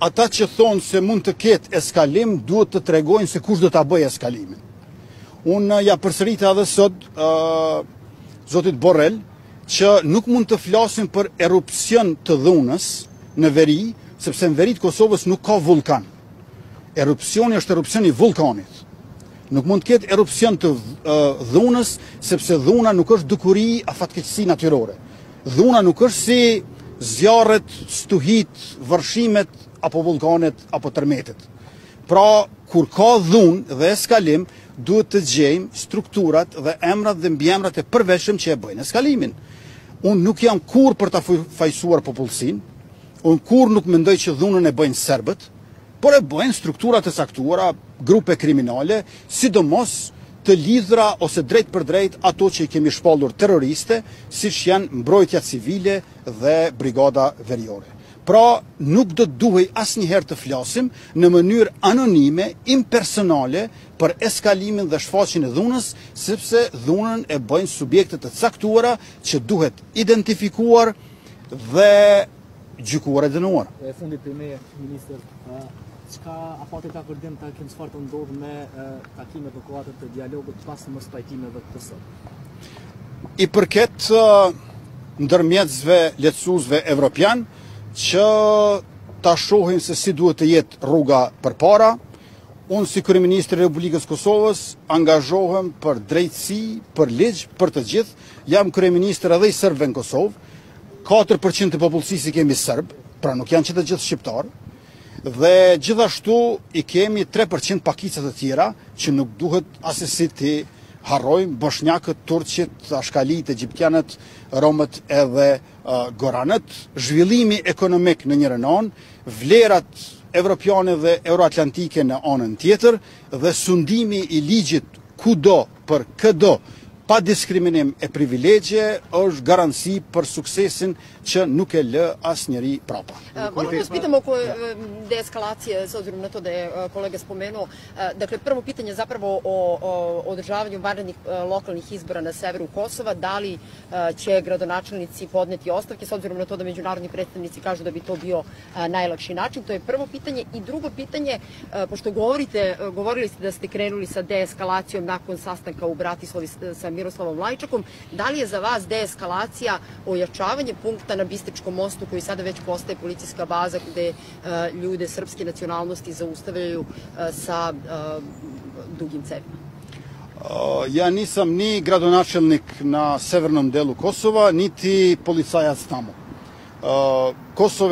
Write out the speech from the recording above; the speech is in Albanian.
Ata që thonë se mund të ketë eskalim, duhet të tregojnë se kush do ta bëjë eskalimin. Unë ja përsërita edhe sot zotit Borrell që nuk mund të flasim për erupcion të dhunës në veri, sepse në veri të Kosovës nuk ka vulkan. Erupcioni është erupcioni i vulkanit. Nuk mund të ketë erupcion të dhunës, sepse dhuna nuk është dukuri a fatkeqësi natyrore. Dhuna nuk është si zjarret, stuhit, vërshimet, apo vulkanet, apo tërmetet. Pra, kur ka dhunë dhe eskalim, duhet të gjejmë strukturat dhe emrat dhe mbiemrat e përveshëm që e bëjnë eskalimin. Unë nuk jam kur për ta fajsuar popullsinë, unë kur nuk mendoj që dhunën e bëjnë serbët, por e bëjnë strukturat e saktuara, grupe kriminale, sidomos të lidhura ose drejt për drejt ato që i kemi shpallur terroriste, siç janë mbrojtja civile dhe brigada veriore. Pra, nuk do të duhej asnjëherë të flasim në mënyrë anonime, impersonale për eskalimin dhe shfaqjen e dhunës, sepse dhunën e bëjnë subjekte të caktuara që duhet identifikuar dhe gjykuar e dënuar. E fundit për me, ministër, çka apo ka kërdim ta kemi çfarë të ndodh me takimet e kuadrit të dialogut pas mos pajtimeve të sot. I përket ndërmjetësve lehtësuesve evropian që ta shohin se si duhet të jetë rruga përpara. Unë si kryeministri i Republikës Kosovës angazhohem për drejtësi, për ligj, për të gjithë. Jam kryeministër edhe i serbëve në Kosovë. 4% të popullsisë kemi serb, pra nuk janë që të gjithë shqiptarë. Dhe gjithashtu i kemi 3% pakicët të tjera që nuk duhet asesi të harrojmë, boshnjakët, turqit, ashkalit, egjiptianët, romët edhe goranët. Zhvillimi ekonomik në njërën anë, vlerat evropiane dhe euroatlantike në anën tjetër dhe sundimi i ligjit kudo për këdo pa diskriminim e privilegje është garanci për suksesin që nuk e lë asnjëri prapa. Moram da vas pitam oko deeskalacije, s obzirom na to da je kolega spomenuo. Dakle, prvo pitanje zapravo o održavanju vanrednih lokalnih izbora na severu Kosova. Da li će gradonačelnici podneti ostavke, s obzirom na to da međunarodni predstavnici kažu da bi to bio najlakši način? To je prvo pitanje. I drugo pitanje, pošto govorili ste da ste krenuli sa deeskalacijom nakon sastanka u Bratislavi sa Miroslavom Lajčakom, da li je za vas deeskalacija ojačavanje punkta na Bistričkom mostu, koji sada već postaje policijska baza gde ljude srpske nacionalnosti zaustavljaju sa dugim cevima? Ja nisam ni gradonačelnik na severnom delu Kosova, niti policajac tamo. Kosovo